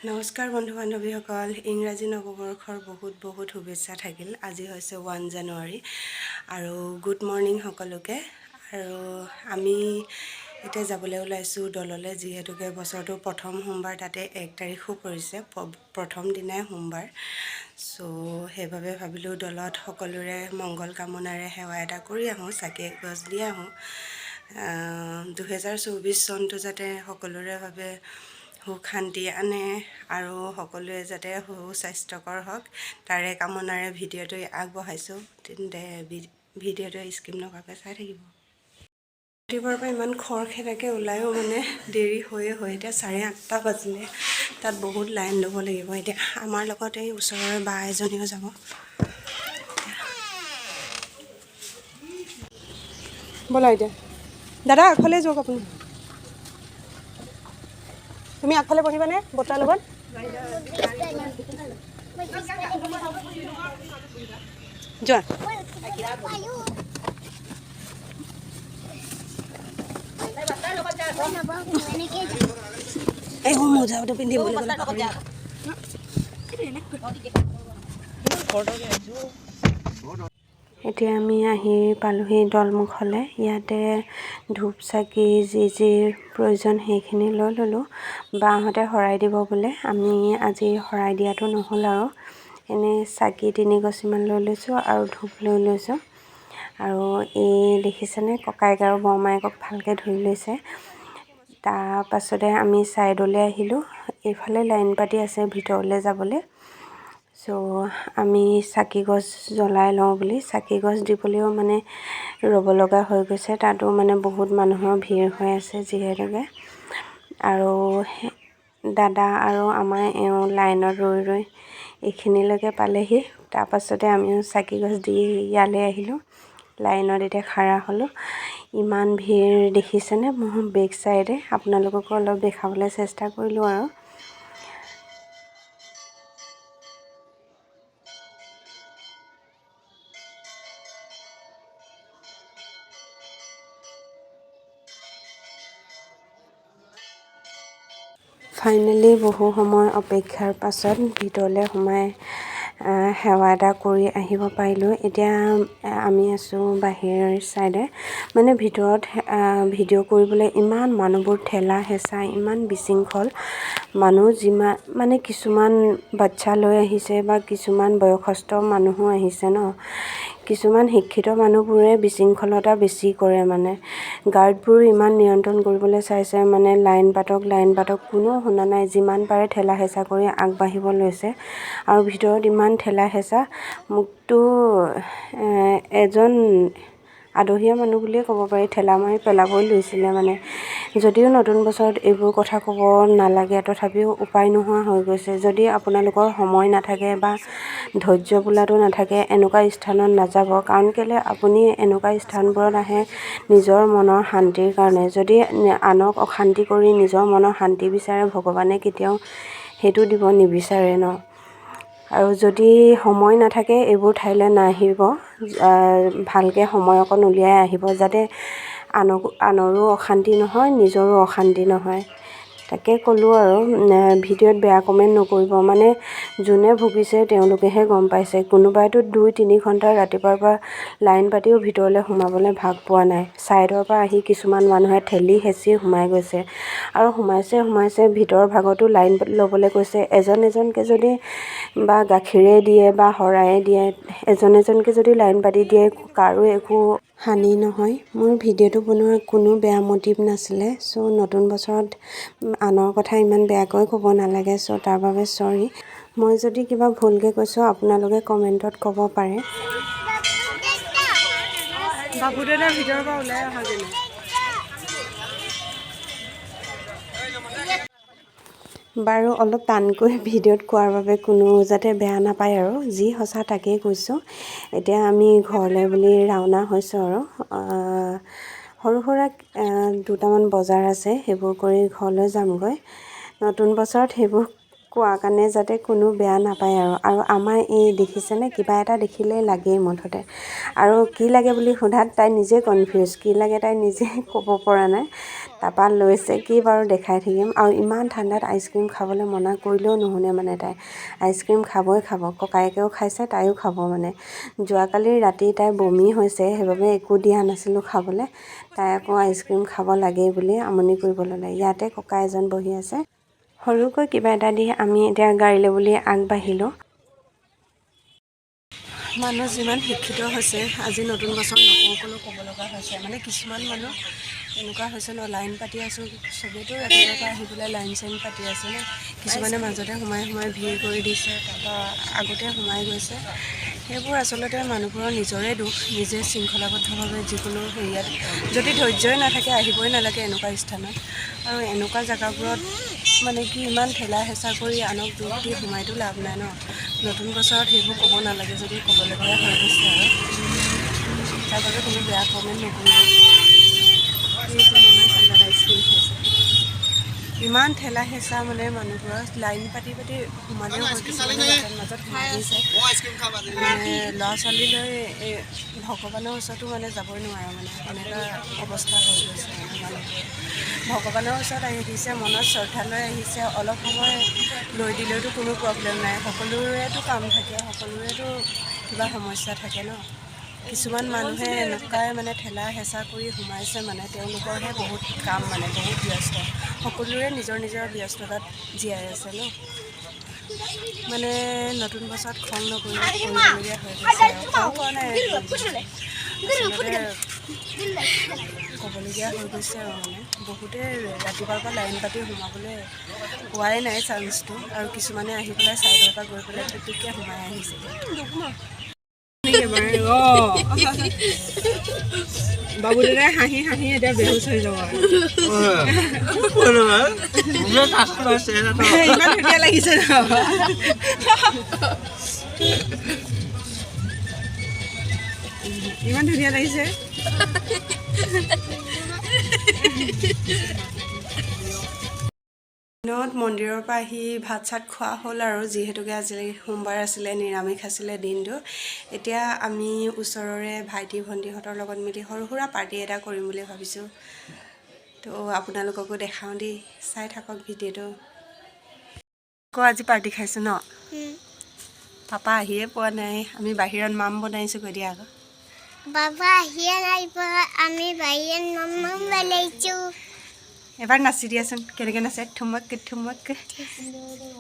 নমস্কাৰ বন্ধু বান্ধৱীসকল, ইংৰাজী নৱবৰ্ষৰ বহুত শুভেচ্ছা থাকিল। আজি হৈছে 1 জানুৱাৰী আৰু গুড মৰ্ণিং সকলোকে। আৰু আমি এতিয়া যাবলৈ ওলাইছোঁ দললৈ, যিহেতুকে বছৰটো প্ৰথম সোমবাৰ, তাতে 1 তাৰিখো পৰিছে, প্ৰথম দিনাই সোমবাৰ। সেইবাবে ভাবিলোঁ দলত সকলোৰে মংগল কামনাৰে সেৱা এটা কৰি আহোঁ, চাকি এগছ দি আহোঁ। 2024 চনটো যাতে সকলোৰে বাবে সুখ শান্তি আনে আৰু সকলোৱে যাতে সুস্বাস্থ্যকৰ হওক, তাৰে কামনাৰে ভিডিঅ'টো আগবঢ়াইছোঁ। তেন্তে ভিডিঅ'টো স্কিপ নকৰাকৈ চাই থাকিব। ৰাতিপুৱাৰ পৰা ইমান খৰখেদাকৈ ওলায়ো মানে দেৰি হৈয়ে এতিয়া 8:30 বাজিলে। তাত বহুত লাইন ল'ব লাগিব। এতিয়া আমাৰ লগত এই ওচৰৰে বা এজনীও যাব। ব'লা এতিয়া দাদা, আগফালে যাওক আপুনি। তুমি আগফালে বহিবানে বৰ্তাৰ লগত? যোৱা। এই মোজাটো পিন্ধিব এতিয়া আমি আহি পালোহি দলমুখলৈ। ইয়াতে ধূপ চাকি যি প্ৰয়োজন সেইখিনি লৈ ল'লোঁ। বাহঁতে শৰাই দিব বোলে, আমি আজি শৰাই দিয়াটো নহ'ল আৰু এনেই চাকি 3 গছিমান লৈ লৈছোঁ আৰু ধূপ লৈ লৈছোঁ। আৰু এই দেখিছেনে, ককাইক আৰু বৰমায়েকক ভালকৈ ধৰি লৈছে। তাৰ পাছতে আমি ছাইডলৈ আহিলোঁ। এইফালে লাইন পাতি আছে ভিতৰলৈ যাবলৈ। আমি চাকি গছ জ্বলাই লওঁ বুলি চাকি গছ দিবলৈও মানে ৰ'ব লগা হৈ গৈছে। তাতো মানে বহুত মানুহৰ ভিৰ হৈ আছে যিহেতুকে। আৰু দাদা আৰু আমাৰ এওঁ লাইনত ৰৈ এইখিনিলৈকে পালেহি। তাৰপাছতে আমিও চাকি গছ দি ইয়ালৈ আহিলোঁ। লাইনত এতিয়া খাৰা হ'লোঁ। ইমান ভিৰ দেখিছেনে মোৰ বেক চাইডে। আপোনালোককো অলপ দেখাবলৈ চেষ্টা কৰিলোঁ আৰু। ফাইনেলি বহু সময় অপেক্ষাৰ পাছত ভিতৰলৈ সোমাই সেৱা এটা কৰি আহিব পাৰিলোঁ। এতিয়া আমি আছোঁ বাহিৰৰ ছাইডে। মানে ভিতৰত ভিডিঅ' কৰিবলৈ ইমান মানুহবোৰ ঠেলা হেঁচা, ইমান বিশৃংখল মানুহ। মানে কিছুমান বাচ্ছা লৈ আহিছে বা কিছুমান বয়সস্থ মানুহো আহিছে ন। কিছুমান শিক্ষিত মানুহবোৰে বিশৃংখলতা বেছি কৰে। মানে গাৰ্ডবোৰো ইমান নিয়ন্ত্ৰণ কৰিবলৈ চাইছে, মানে লাইন পাতক কোনো শুনা নাই। যিমান পাৰে ঠেলা হেঁচা কৰি আগবাঢ়িব লৈছে। আৰু ভিতৰত ইমান ঠেলা হেঁচা, মোকতো এজন আদহীয়া মানুহ বুলিয়ে ক'ব পাৰি, ঠেলা মাৰি পেলাবই লৈছিলে। মানে যদিও নতুন বছৰত এইবোৰ কথা ক'ব নালাগে, তথাপিও উপায় নোহোৱা হৈ গৈছে। যদি আপোনালোকৰ সময় নাথাকে বা ধৈৰ্য বোলাটো নাথাকে, এনেকুৱা স্থানত নাযাব। কাৰণ কেলৈ আপুনি এনেকুৱা স্থানবোৰত আহে নিজৰ মনৰ শান্তিৰ কাৰণে। যদি আনক অশান্তি কৰি নিজৰ মনৰ শান্তি বিচাৰে, ভগৱানে কেতিয়াও সেইটো দিব নিবিচাৰে ন। আৰু যদি সময় নাথাকে এইবোৰ ঠাইলৈ নাহিব। ভালকৈ সময় অকণ উলিয়াই আহিব, যাতে আনৰো অশান্তি নহয়, নিজৰো অশান্তি নহয়। তাকে ক'লোঁ আৰু ভিডিঅ'ত বেয়া কমেণ্ট নকৰিব। মানে যোনে ভুগিছে তেওঁলোকেহে গম পাইছে। কোনোবাইতো 2-3 ঘণ্টা ৰাতিপুৱাৰ পৰা লাইন পাতিও ভিতৰলৈ সোমাবলৈ ভাগ পোৱা নাই। ছাইডৰ পৰা আহি কিছুমান মানুহে ঠেলি হেঁচি সোমাই গৈছে। আৰু সোমাইছে ভিতৰৰ ভাগতো লাইন ল'বলৈ কৈছে। এজনকৈ যদি বা গাখীৰে দিয়ে বা শৰাই দিয়ে, এজনকৈ যদি লাইন পাতি দিয়ে, কাৰো একো হানি নহয়। মোৰ ভিডিঅ'টো বনোৱাৰ কোনো বেয়া মটিভ নাছিলে। নতুন বছৰত আনৰ কথা ইমান বেয়াকৈ ক'ব নালাগে। তাৰ বাবে চৰি। মই যদি কিবা ভুলকৈ কৈছোঁ আপোনালোকে কমেণ্টত ক'ব পাৰে। বাবু দাদা ভিতৰৰ পৰা ওলাই অহা যেনে। বাৰু অলপ টানকৈ ভিডিঅ'ত কোৱাৰ বাবে কোনো যাতে বেয়া নাপায় আৰু। যি সঁচা তাকেই কৈছোঁ। এতিয়া আমি ঘৰলৈ বুলি ৰাওনা হৈছোঁ আৰু। সৰু সুৰা দুটামান বজাৰ আছে, সেইবোৰ কৰি ঘৰলৈ যামগৈ। নতুন বছৰত সেইবোৰ কোৱা কাৰণে যাতে কোনো বেয়া নাপায় আৰু আমাৰ এই দেখিছেনে কিবা এটা দেখিলেই লাগেই মুঠতে আৰু কি লাগে বুলি সোধাত তাই নিজে কনফিউজ কি লাগে তাই নিজে ক'ব পৰা নাই তাৰপৰা লৈছে কি বাৰু দেখাই থাকিম আৰু ইমান ঠাণ্ডাত আইচক্ৰীম খাবলৈ মনা কৰিলেও নুশুনে মানে তাই আইচক্ৰীম খাবই খাব ককায়েকেও খাইছে তাইও খাব মানে যোৱাকালি ৰাতি তাই বমি হৈছে সেইবাবে একো দিয়া নাছিলোঁ খাবলৈ তাই আকৌ আইচক্ৰীম খাব লাগেই বুলি আমনি কৰিব ল'লে ইয়াতে ককা এজন বহি আছে সৰুকৈ কিবা এটা দি আমি এতিয়া গাড়ীলৈ বুলি আগবাঢ়িলোঁ মানুহ যিমান শিক্ষিত হৈছে আজি নতুন বছৰ নকওঁ ক'ব লগা হৈছে মানে কিছুমান মানুহ এনেকুৱা হৈছে ন লাইন পাতি আছোঁ চবেইতো ৰাতিপুৱাৰ পৰা আহি পেলাই লাইন চাইন পাতি আছে ন কিছুমানে মাজতে সোমাই ভিৰ কৰি দিছে তাৰপৰা আগতে সোমাই গৈছে সেইবোৰ আচলতে মানুহবোৰৰ নিজৰে দুখ নিজে শৃংখলাবদ্ধভাৱে যিকোনো হেৰিয়াত যদি ধৈৰ্যই নাথাকে আহিবই নালাগে এনেকুৱা স্থানত আৰু এনেকুৱা জেগাবোৰত মানে কি ইমান ঠেলা হেঁচা কৰি আনক দুখ দি সোমাইতো লাভ নাই ন নতুন বছৰত সেইবোৰ ক'ব নালাগে যদি ক'বলগীয়া হৈ গৈছে আৰু তাৰ বাবে কোনো বেয়া কমেণ্ট নকৰিব ইমান ঠেলা হেঁচা মানে মানুহবোৰৰ লাইন পাতি সোমালেও হয় কিছুমানে মাজত সোমাই দিছে মানে ল'ৰা ছোৱালীলৈ এই ভগৱানৰ ওচৰতো মানে যাবই নোৱাৰে মানে এনেকুৱা অৱস্থা হৈ গৈছে মানে মানুহবোৰ ভগৱানৰ ওচৰত আহিছে মনত শ্ৰদ্ধা লৈ আহিছে অলপ সময় লৈ দিলেওতো কোনো প্ৰব্লেম নাই সকলোৰেতো কাম থাকে সকলোৰেতো কিবা সমস্যা থাকে ন কিছুমান মানুহে এনেকুৱাই মানে ঠেলা হেঁচা কৰি সোমাইছে মানে তেওঁলোকৰহে বহুত কাম মানে বহুত ব্যস্ত সকলোৰে নিজৰ ব্যস্ততাত জীয়াই আছে ন মানে নতুন বছৰত খং নকৰিবলগীয়া হৈ গৈছে আৰু খং কৰা নাই আচলতে ক'বলগীয়া হৈ গৈছে আৰু মানে বহুতে ৰাতিপুৱাৰ পৰা লাইন পাতি সোমাবলৈ পোৱাই নাই চান্সটো আৰু কিছুমানে আহি পেলাই ছাইডৰ পৰা গৈ পেলাই টুকুকৈ সোমাই আহিছে বাবু দাদাই হাঁহি এতিয়া বেহুচ হৈ যাব ইমান ধুনীয়া লাগিছে ইমান ধুনীয়া লাগিছে দিনত মন্দিৰৰ পৰা আহি ভাত চাত খোৱা হ'ল আৰু যিহেতুকে আজি সোমবাৰ আছিলে নিৰামিষ আছিলে দিনটো এতিয়া আমি ওচৰৰে ভাইটি ভণ্টিহঁতৰ লগত মিলি সৰু সুৰা পাৰ্টি এটা কৰিম বুলি ভাবিছোঁ তো আপোনালোককো দেখাওঁ দেই চাই থাকক ভিডিঅ'টো আকৌ আজি পাৰ্টি খাইছোঁ ন পাপা আহিয়ে পোৱা নাই আমি বাহিৰত মাম বনাইছোঁ কৈ দিয়া আকৌ বাবা আহিয়ে নাই পোৱা আমি বাহিৰত মাম বনাইছোঁ এবাৰ নাচি দিয়াচোন কেনেকৈ নাচে ঠুমক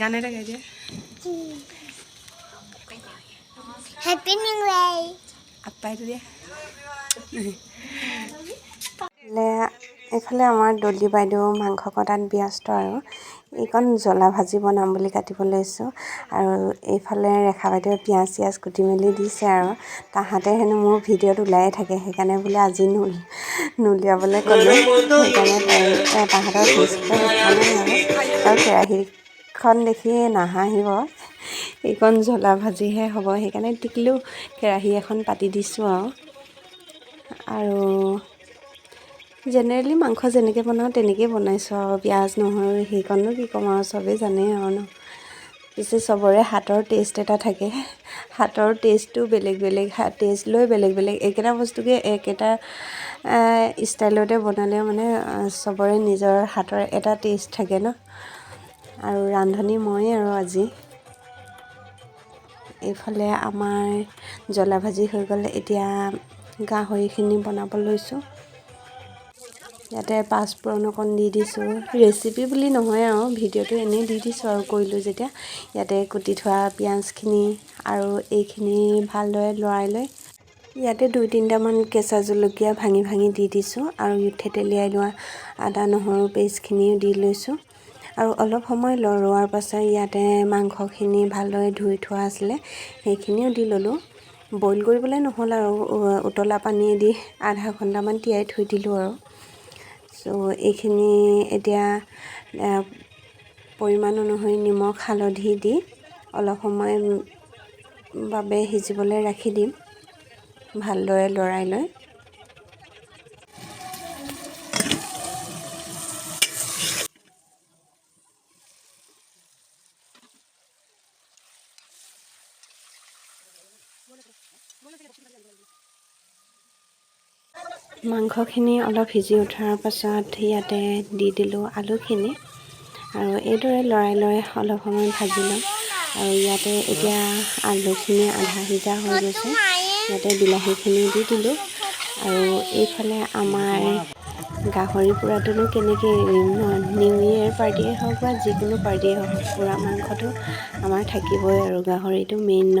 গান এটা গাই দিয়া হেপী নিউ ইয়াৰ আপ্পাইটো দিয়া এইফালে আমাৰ দলি বাইদেউ মাংস কটাত ব্যস্ত আৰু এইকণ জ্বলা ভাজি বনাম বুলি কাটিব লৈছোঁ আৰু এইফালে ৰেখা বাইদেৱে পিঁয়াজ চিয়াজ কুটি মেলি দিছে আৰু তাহাঁতে হেনো মোৰ ভিডিঅ'ত ওলায়ে থাকে সেইকাৰণে বোলে আজি নুলিয়াবলৈ ক'লে সেইকাৰণে তাহাঁতৰ ফেচবুকত দেখা নাই আৰু কেৰাহীখন দেখি নাহাঁহিব এইকণ জ্বলা ভাজিহে হ'ব সেইকাৰণে টিকলিও কেৰাহী এখন পাতি দিছোঁ আৰু জেনেৰেলি মাংস যেনেকৈ বনাওঁ তেনেকৈয়ে বনাইছোঁ আৰু পিঁয়াজ নহৰু সেইকণনো কি ক'ম আৰু চবেই জানেই আৰু ন পিছে চবৰে হাতৰ টেষ্ট এটা থাকে হাতৰ টেষ্টটো বেলেগ টেষ্ট লৈ বেলেগ একেটা বস্তুকে একেটা ষ্টাইলতে বনালেও মানে চবৰে নিজৰ হাতৰ এটা টেষ্ট থাকে ন আৰু ৰান্ধনি ময়ে আৰু আজি এইফালে আমাৰ জ্বলা ভাজি হৈ গ'ল এতিয়া গাহৰিখিনি বনাব লৈছোঁ ইয়াতে পাঁচফোৰণ অকণ দি দিছোঁ ৰেচিপি বুলি নহয় আৰু ভিডিঅ'টো এনেই দি দিছোঁ আৰু কৰিলোঁ যেতিয়া ইয়াতে কুটি থোৱা পিঁয়াজখিনি আৰু এইখিনি ভালদৰে লৰাই লৈ ইয়াতে 2-3টামান কেঁচা জলকীয়া ভাঙি দি দিছোঁ আৰু থেতেলিয়াই লোৱা আদা নহৰু পেষ্টখিনিও দি লৈছোঁ আৰু অলপ সময় লৰোৱাৰ পাছত ইয়াতে মাংসখিনি ভালদৰে ধুই থোৱা আছিলে সেইখিনিও দি ল'লোঁ বইল কৰিবলৈ নহ'ল আৰু উতলা পানীয়ে দি আধা ঘণ্টামান তিয়াই থৈ দিলোঁ আৰু চ' এইখিনি এতিয়া পৰিমাণ অনুসৰি নিমখ হালধি দি অলপ সময় বাবে সিজিবলৈ ৰাখি দিম ভালদৰে লৰাই লৈ মাংসখিনি অলপ সিজি উঠাৰ পাছত ইয়াতে দি দিলোঁ আলুখিনি আৰু এইদৰে লৰাই লৰাই অলপ সময় ভাজি লওঁ। আৰু ইয়াতে এতিয়া আলুখিনি আধা সিজা হৈ গৈছে, ইয়াতে বিলাহীখিনি দি দিলোঁ। আৰু এইফালে আমাৰ গাহৰি পোৰাটোনো কেনেকৈ এৰিম ন, নিউ ইয়েৰ পাৰ্টিয়ে হওক বা যিকোনো পাৰ্টিয়ে হওক, পোৰা মাংসটো আমাৰ থাকিবই আৰু গাহৰিটো মেইন ন।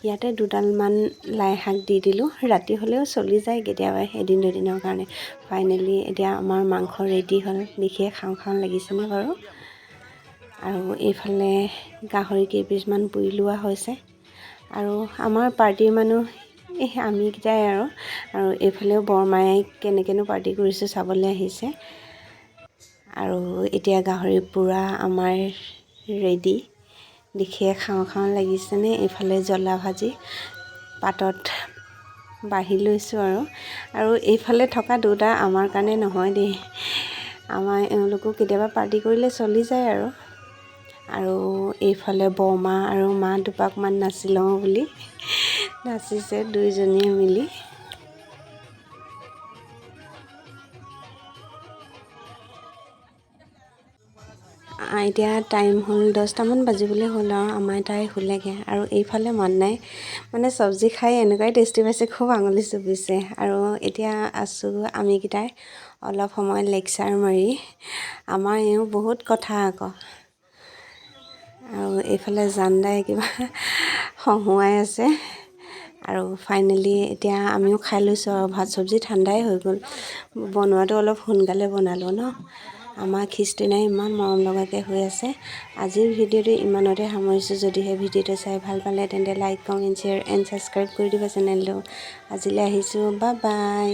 ইয়াতে দুডালমান লাই শাক দি দিলোঁ, ৰাতি হ'লেও চলি যায় কেতিয়াবা এদিন দুদিনৰ কাৰণে। ফাইনেলি এতিয়া আমাৰ মাংস ৰেডি হ'ল, দেখিয়ে খাওঁ খাওঁ লাগিছেনে বাৰু। আৰু এইফালে গাহৰি কেইপিচমান পুৰি লোৱা হৈছে। আৰু আমাৰ পাৰ্টিৰ মানুহ আমিকেইটাই আৰু এইফালেও বৰমায়ে কেনেকৈনো পাৰ্টি কৰিছোঁ চাবলৈ আহিছে। আৰু এতিয়া গাহৰি পোৰা আমাৰ ৰেডি, দেখিয়ে খাওঁ খাওঁ লাগিছেনে। এইফালে জ্বলা ভাজি পাতত বাঢ়ি লৈছোঁ আৰু এইফালে থকা দুটা আমাৰ কাৰণে নহয় দেই, আমাৰ এওঁলোকো কেতিয়াবা পাৰ্টি কৰিলে চলি যায় আৰু এইফালে বৰমা আৰু মা দুপাকমান নাচি লওঁ বুলি নাচিছে দুইজনীয়ে মিলি। এতিয়া টাইম হ'ল 10টামান বাজিবলৈ হ'ল আৰু আমাৰ তাই শুলেগৈ। আৰু এইফালে মান্নাই মানে চব্জি খাই এনেকুৱাই টেষ্টি পাইছে, খুব আঙুলি চুপিছে। আৰু এতিয়া আছোঁ আমিকেইটাই অলপ সময় লেকচাৰ মাৰি, আমাৰ এওঁ বহুত কথা আকৌ। আৰু এইফালে জানদাই কিবা হহুৱাই আছে। আৰু ফাইনেলি এতিয়া আমিও খাই লৈছোঁ আৰু ভাত চব্জি ঠাণ্ডাই হৈ গ'ল, বনোৱাটো অলপ সোনকালে বনালোঁ ন। আমাৰ খিস্তিনাই ইমান মৰম লগাকৈ হৈ আছে। আজিৰ ভিডিঅ'টো ইমানতে সামৰিছোঁ। যদিহে ভিডিঅ'টো চাই ভাল পালে তেন্তে like, comment, share and subscribe কৰি দিবা চেনেলটো। আজিলৈ আহিছোঁ, বাই বাই।